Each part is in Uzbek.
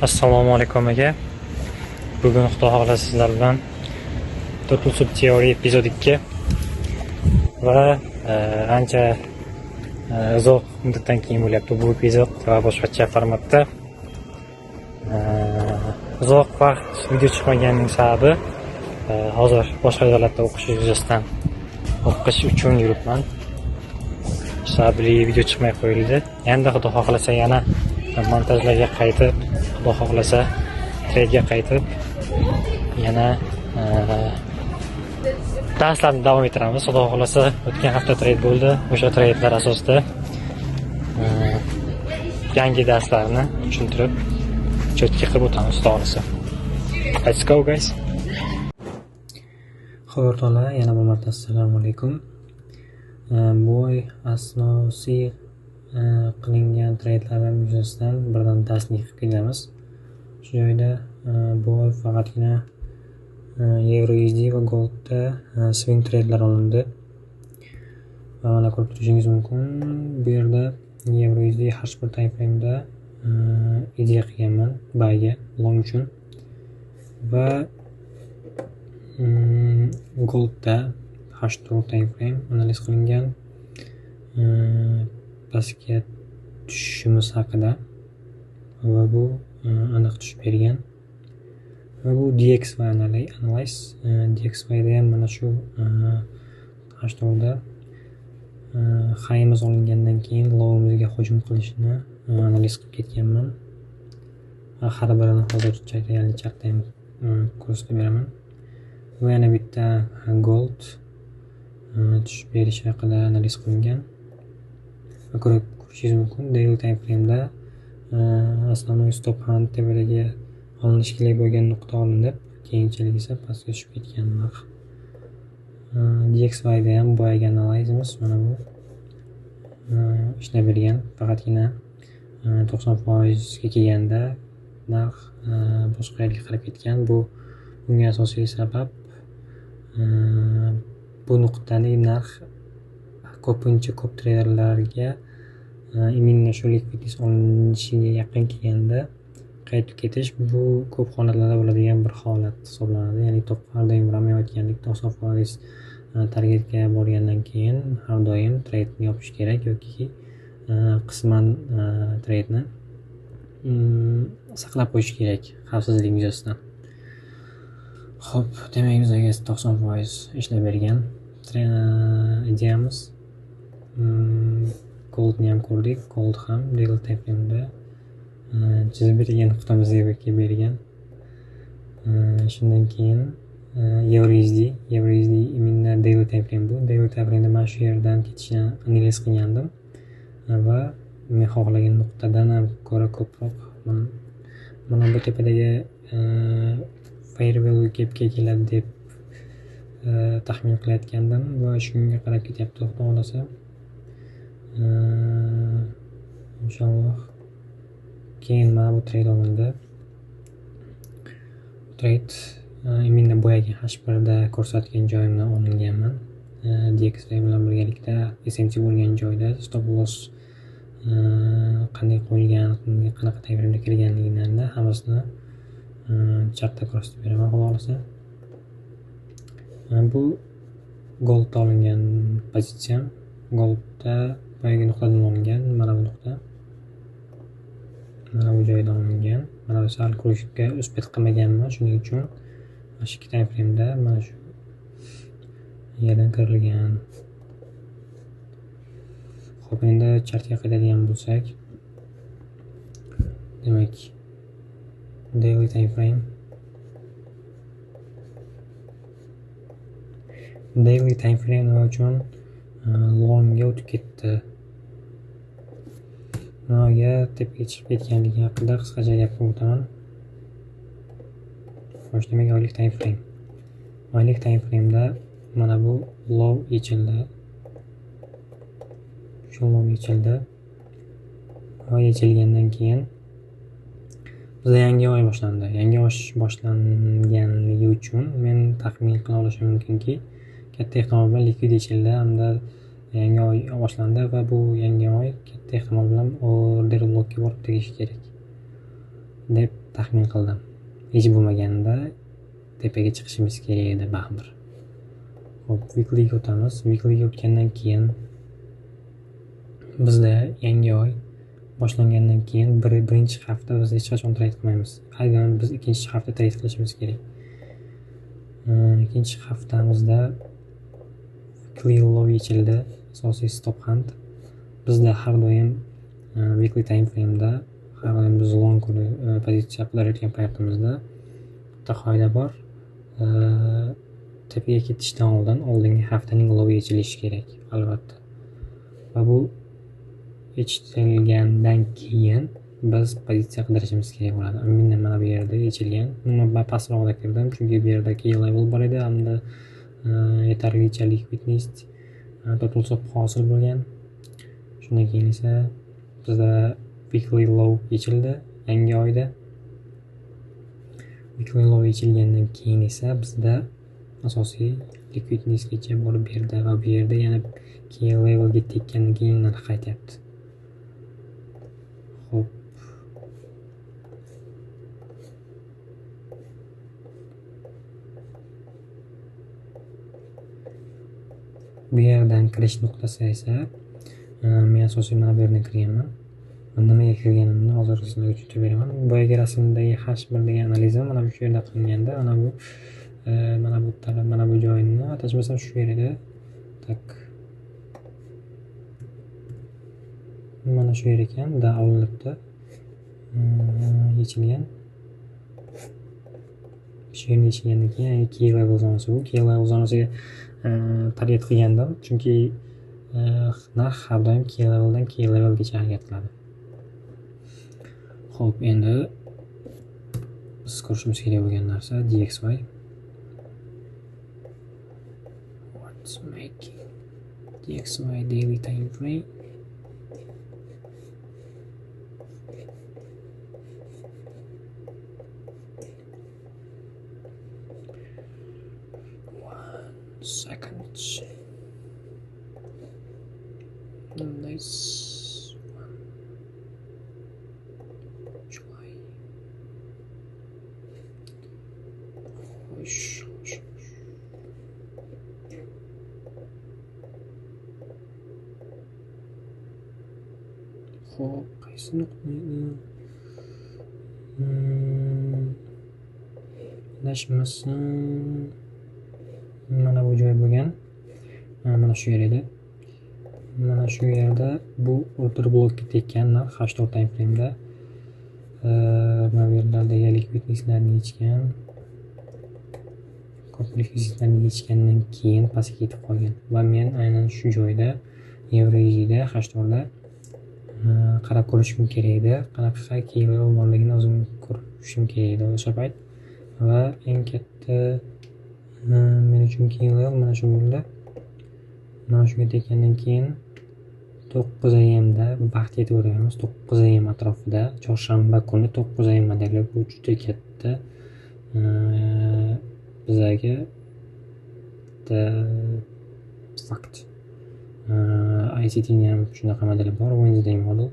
Assalomu alaykum aka. Bugun Xudo xohlasa sizlar bilan Total Sub Theory epizod 2 va ancha uzoq muddatdan keyin bo'lyapti bu epizod va boshqacha formatda. Uzoq vaqt video chiqmaganining sababi hozir boshqa davlatda o'qish yuzasidan o'qish uchun yuribman. Sabri video chiqmay qo'yildi. Endi Xudo xohlasa yana montajlarga qaytib, Xudo xohlasa trade'ga qaytib yana darslarni davom ettiramiz. Xudo xohlasa o'tgan hafta trade bo'ldi. O'sha trade'lar asosida yangi darslarni tushuntirib cho'tki qilib o'tamiz Xudo xohlasa. Let's go guys. Xo'p o'rtoqlar, yana bir marta assalomu alaykum. Bu oy asosiy qilingan trade'lar yuzasidan birdan darslik qilib kelamiz. Shu joyda bu oy faqatgina Euro USD va Goldda swing trade'lar olindi. Va mana ko'rib turishingiz mumkin. Bu yerda Euro USD H1 time frame'da idea qilganman buyga long uchun va Goldda H4 time frame analiz qilingan pastga tushishimiz haqida va bu aniq tushib bergan. Va bu DXY analyze. DXY da ham mana shu H4da high'imiz olingandan keyin low'imizga hujum qilishini analiz qilib ketganman. Har birini hozircha reallik chartda ham ko'rsatib beraman. Va yana bitta gold tushib berishi haqida analiz qilingan. Va ko'rishingiz mumkin, daily time frame'da asosiy stop hand tepadagi olinish kerak bo'lgan nuqta olinib, keyinchalik esa pastga tushib ketgan narx. DXY da ham boyagi analizimiz mana bu ishlab bergan. Faqatgina 90% ga kelganda narx boshqa yerga qarab ketgan. Bunga asosiy sabab bu nuqtani narx ko'pincha ko'p traderlarga imенно shu likvidность olinishiga yaqin kelganda qaytib ketish, bu ko'p holatlarda bo'ladigan bir holat hisoblanadi. Ya'ni har doim ramayotganlik 90% targetga borgandan keyin har doim trade'ni yopish kerak yoki qisman trade'ni saqlab qo'yish kerak xavfsizlik yuzasidan. Xo'p, demak bizga 90% ishlab bergan ideyamiz. Goldni ham ko'rdik. Gold ham daily time frame'da chizib bergan nuqtamizga kelib bergan. Shundan keyin Euro USD imенно daily time frame bu. Daily time frame'da mana shu yerdan ketishini analiz qilgandim va men xohlagan nuqtadan ham ko'ra ko'proq mana bu tepadagi fair value gapga keladi deb taxmin qilayotgandim va shunga qarab ketyapti Xudo xolasa. Inshaalloh keyin mana bu trade olindi. Trade imенно boyagi H1 da ko'rsatgan joyimdan olinganman. DXY bilan birgalikda SMT bo'lgan joyda stop loss qanday qo'yilgan, qanaqa time frame'da kirganligidan hammasini chartda ko'rsatib beraman Xudo xolasa. Bu goldda olingan pozitsiyam. Goldda boyagi nuqtadan olingan, mana bu nuqta. Mana bu joyda olingan. Mana bu sal kurashga uspet qilmaganman, shuning uchun mana shu time frame'da mana shu yerdan kirilgan. Xo'p, endi chartga qaytadigan bo'lsak, demak daily time frame nima uchun longga o'tib ketdi. Nimaga tepga chiqib ketganligi haqida qisqacha gapirib o'taman. Xo'sh, demak oylik time frame. Oylik time frame'da mana bu low yechildi. Shu low yechildi. Oy yechilgandan keyin bizda yangi oy boshlandi. Yangi oy boshlanganligi uchun men taxmin qila olishim mumkinki, katta ehtimol bilan likvid yechildi hamda yangi oy boshlandi va bu yangi oy katta ehtimol bilan order blockga borib tegishi kerak deb taxmin qildim. Hech bo'lmaganda tepaga chiqishimiz kerak edi baribir. Xo'p, weeklyga o'tamiz. Weeklyga o'tgandan keyin bizda yangi oy boshlangandan keyin birinchi hafta biz hech qachon trade qilmaymiz. Aynan biz ikkinchi hafta trade qilishimiz kerak. Ikkinchi haftamizda weekly low yechildi, asosiy stop hunt. Bizda har doim weekly time frame'da har doim biz long pozitsiya qilayotgan paytimizda bitta qoida bor. Tepaga ketishdan oldingi haftaning low yechilishi kerak, albatta. Va bu yechilgandan keyin biz pozitsiya qidirishimiz kerak bo'ladi. Mana bu yerda yechilgan. Men pastroqda kirdim, chunki bu yerda key level bor edi, hamda yetarlicha liquidness total stop hosil bo'lgan. Shundan keyin esa bizda weekly low yechildi yangi oyda. Weekly low yechilgandan keyin esa bizda asosiy liquidnessgacha borib berdi va bu yerda yana key levelga tekkandan keyin narx qaytyapti. Xo'p. Bu yerdan kirish nuqtasi esa men asosiy mana bu yerdan kirganman. Nimaga kirganimni hozir sizlarga tushuntirib beraman. Boyagi rasmdagi H1 degan analizim mana bu yerda qilinganda, mana bu joyini adashmasam shu yer edi. Tak. Mana shu yer ekan, olinibdi. Yechilgan. Shu yerni yechilgandan keyin key level zonasi bu. Key level zonasiga target qilgandim, chunki narx har doim key leveldan key levelgacha harakat qiladi. Xo'p, endi biz ko'rishimiz kerak bo'lgan narsa DXY. What's making DXY daily time frame? Seconds. Nice one. July. Hush. Xo'p, qaysi nuqtani? Adashmasam mana bu joy bo'lgan. Mana shu yer edi. Mana shu yerda bu o'rta blokka tekkan narx 4 time frame'da mana bu yerlardagi liquidnesslarni yechgan. Ko'p liquidnesslarni yechgandan keyin pastga ketib qolgan. Va men aynan shu joyda EURUSD H4da qarab ko'rishim kerak edi. Qanaqa key level borligini o'zim ko'rishim kerak edi o'sha payt. Va eng katta men uchun key level mana shu bo'ldi. Mana shunga tekkandan keyin 9 AM da vaqt yetib o'rganamiz. 9 AM atrofida chorshanba kuni 9 AM modeli bu juda katta bizga fakt. ICT ni ham shunaqa model bor, Wednesday model.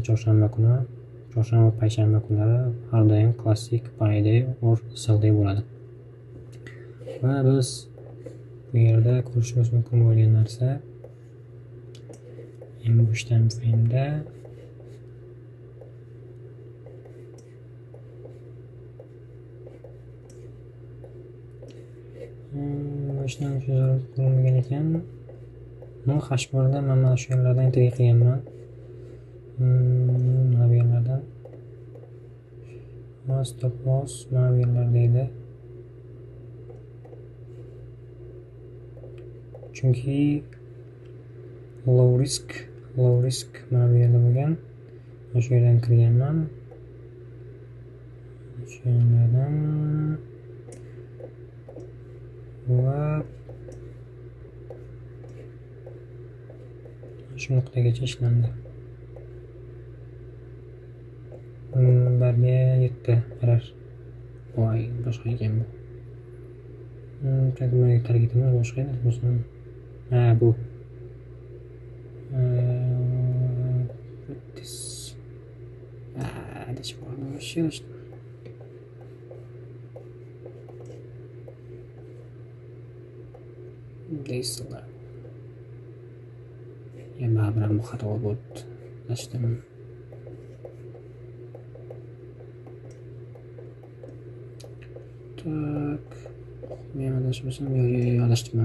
Chorshanba kuni, chorshanba payshanba kunlari har doim klassik payday or sell-day bo'ladi. Va biz bu yerda ko'rishimiz mumkin bo'lgan narsa ambush time frame'da boshdan ko'rinmagan ekan. Men H1da mana shu yerlardan intriga qilganman. Mana bu yerlardan stop loss mana bu yerlarda edi. Chunki low risk mana bu yerda bo'lgan. Mana shu yerdan kirganman. Shu yerdan va shu nuqtagacha ishlandi. Barga yetdi qarar. Voy, boshqa ekan bu. Targetimiz boshqa edi. Bu. qayda ichib bordim shirishdim. Deysizlar. Ya baribir bu xato bo'ldi. Adashdim. Tak. Men adashmasam, yo'q, adashdim.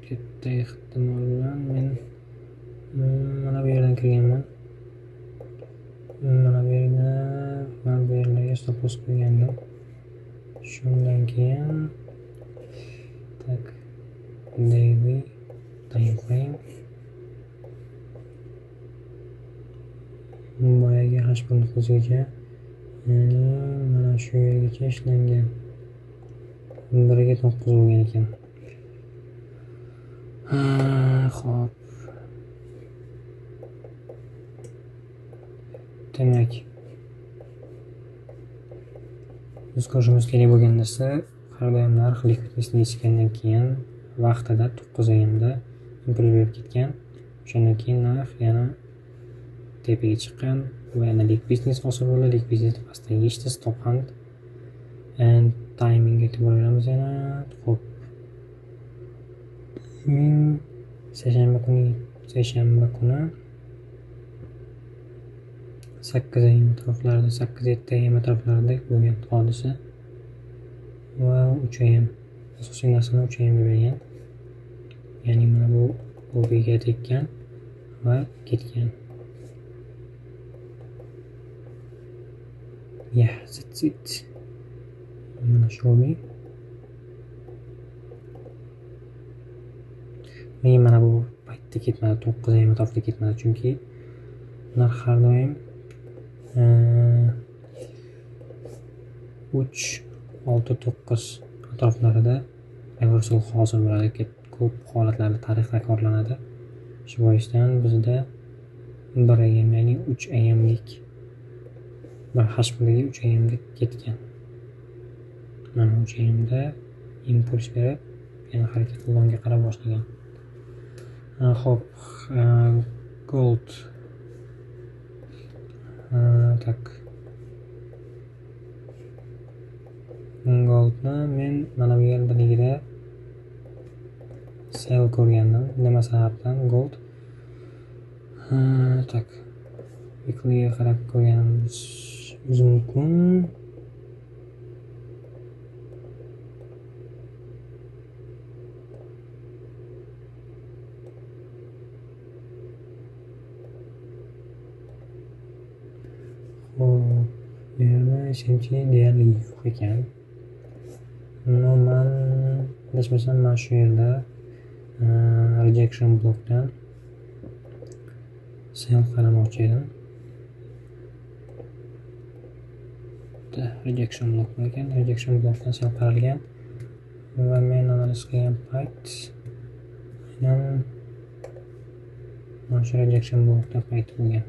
Katta ehtimol bilan men mana bu yerdan kirganman. Mana bu yerlarga stop post qo'ygandim. Shundan keyin tak daily time frame boyagi 8.9gacha, ya'ni mana shu yergacha ishlangan. 1ga 9 bo'lgan ekan. Xo'p. Demak, biz ko'rishimiz kerak bo'lgan narsa, har doim narx likvidlikni yechgandan keyin vaqtida 9 ayamda impuls berib ketgan. Shundan keyin narx yana tepaga chiqqan va yana likvidlik hosil bo'ldi. Likvidlik pastga yechdi, stop hand and timing e'tibor beramiz yana. Xo'p. Seshanba kuni 8 ayam atroflarida, 8-7 ayam atroflarida bo'lgan hodisa va 3 ayam asosiy narsani 3 ayamga bergan. Ya'ni mana bu OBga tekkan va ketgan. Yeah, that's it. Mana shu OB. Men mana bu paytda ketmadi, 9 ayam atrofida ketmadi, chunki narx har doim 3-6-9 atroflarida reversal hosil bo'ladi. Ko'p holatlarda tarix takrorlanadi. Shu boisdan bizda 1 ayam, ya'ni 3 ayamlik bir H1ga 3 ayamga ketgan. Mana 3 ayamda impuls berib, yana harakat longa qarab boshlagan. Xo'p, gold tak. Goldni men mana bu yerdaligida sell ko'rgandim. Nima sababdan gold? Tak. Weeklyga qarab ko'rganimiz mumkin. Ishonchi deyarli yo'q ekan. Man adashmasam mana shu yerda rejection blockdan sell qaramoqchi edim. Rejection block ekan, rejection blockdan sell qaralgan va men analiz qilgan payt mana shu rejection blockda payt bo'lgan.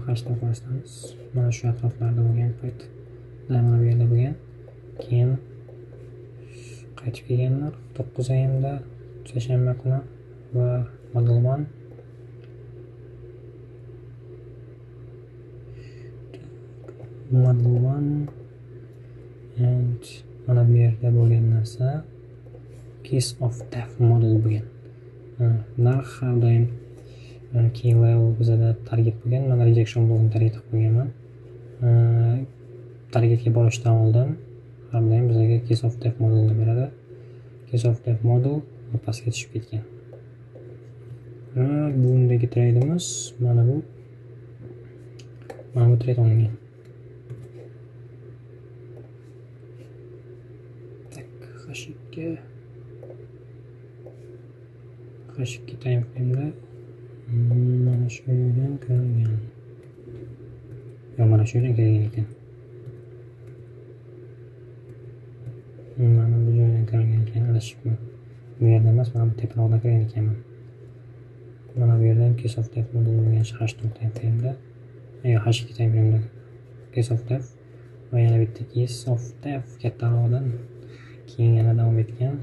Hashtag qo'yamiz. Mana shu atroflarda bo'lgan payt. Mana bu yerda bo'lgan. Keyin qaytib kelganlar 9 ayamda seshanba kuni va model 1 and mana bu yerda bo'lgan narsa Kiss of Death model bo'lgan. Narx har doim key level bizada target bo'lgan. Mana rejection blockni target qilib qo'yganman. Targetga borishdan oldin har doim bizga Kiss of Death modelni beradi. Kiss of Death model pastga tushib ketgan. Bundagi tradeimiz mana bu trade olingan. Tak, H2 time frame'da mana shu yerdan ko'ringan. Mana shu yerdan kelgan ekan. Mana bu joydan ko'ringan ekan, adashibman. Bu yerda emas, mana bu teparoqdan ko'rgan ekanman. Mana bu yerdan Kiss of Death model bo'lgan H2 time frame'da, H2 time frame'da Kiss of Death va yana bitta Kiss of Death kattaroqdan keyin yana davom etgan.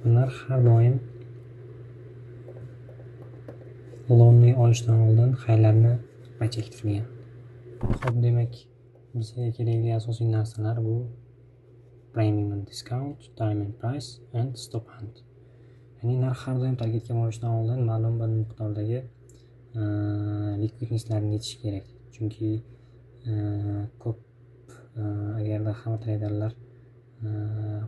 Bular har doim lonni olishdan oldin haylarni paychak qilgan. Xo'p, demak, bizga kerakli asosiy narsalar bu premium and discount, time and price and stop hunt. Ya'ni narx har doim targetga borishdan oldin ma'lum bir miqdordagi likvidnesslarni yechish kerak. Chunki ko'p agarda hamma treyderlar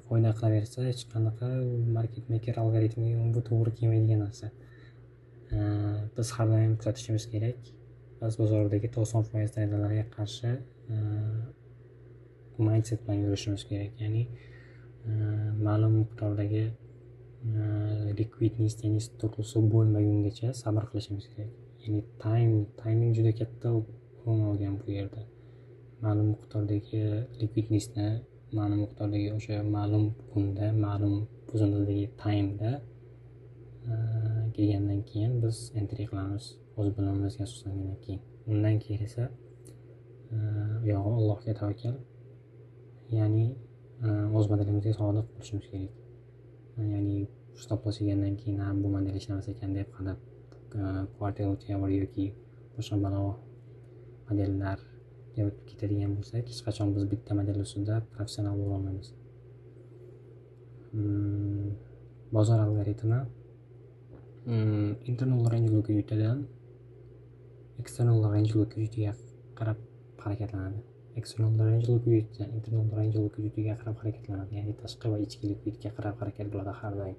foyda qilaversa, hech qanaqa market maker algoritmiga bu to'g'ri kelmaydigan narsa. Biz har doim kuzatishimiz kerak. Biz bozordagi 90% treyderlarga qarshi mindset bilan yurishimiz kerak. Ya'ni ma'lum miqdordagi liquidness, ya'ni to'lqinsi bo'lmagungacha sabr qilishimiz kerak. Ya'ni timing juda katta o'rin olgan bu yerda. Ma'lum miqdordagi liquidnessni ma'lum miqdordagi o'sha ma'lum kunda, ma'lum uzunlikdagi timeda kelgandan keyin biz entry qilamiz, o'z bilimimizga asoslangandan keyin. Undan keyin esa yog'i Allohga tavakkal. Ya'ni o'z modelimizga sodiq bo'lishimiz kerak. Ya'ni stop loss yegandan keyin ham bu model ishlamas ekan deb qarab quarterly theory yoki boshqa balo modellarga o'tib ketadigan bo'lsak, hech qachon biz bitta model ustida professional bo'la olmaymiz. Bozor algoritmi internal range liquiditydan external range liquidityga qarab harakatlanadi. External range liquiditydan internal range liquidityga qarab harakatlanadi. Ya'ni tashqi va ichki likvidga qarab harakat qiladi har doim.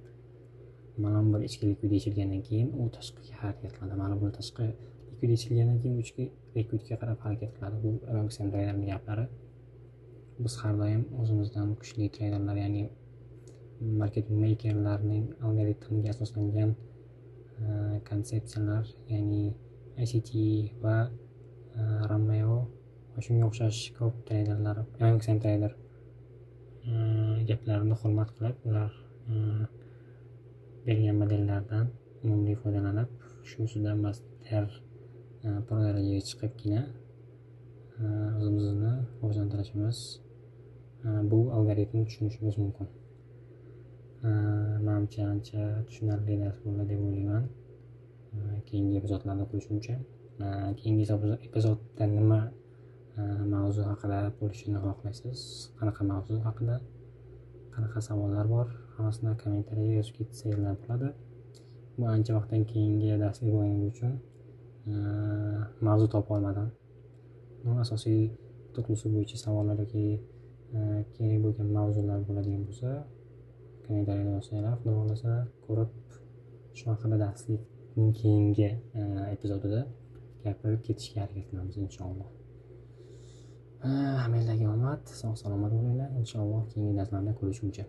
Ma'lum bir ichki likvid ichilgandan keyin u tashqiga harakat qiladi. Ma'lum bir tashqi likvid ichilgandan keyin ichki likvidga qarab harakat qiladi. Bu MXM treyderning gaplari. Biz har doim o'zimizdan kuchli treyderlar, ya'ni market makerlarning algoritmiga asoslangan konsepsiyalar, ya'ni ICT va Romeo va shunga o'xshash ko'p treyderlar, MXM trader gaplarini hurmat qilib, ular bergan modellardan unumli foydalanib, shu ustidan master pro darajaga chiqibgina o'zimizni rivojlantirishimiz, bu algoritmni tushunishimiz mumkin. Menimcha ancha tushunarli dars bo'ldi deb o'ylayman. Keyingi epizodlarda ko'rishguncha, keyingi epizodda nima mavzu haqida bo'lishini xohlaysiz, qanaqa mavzu haqida, qanaqa savollar bor, hammasini kommentariyaga yozib ketsanglar bo'ladi. Bu ancha vaqtdan keyingi darslik bo'lgani uchun mavzu topa olmadim. Asosiy to'qnashuv bo'yicha savollar yoki kerak bo'lgan mavzular bo'ladigan bo'lsa, kommentariyada yozsanglar, xudo xohlasa ko'rib shu haqida darslikning keyingi epizodida gapirib ketishga harakat qilamiz inshaalloh. Hammanglarga omad, sog' salomat bo'linglar. Inshaalloh keyingi darslarda ko'rishguncha.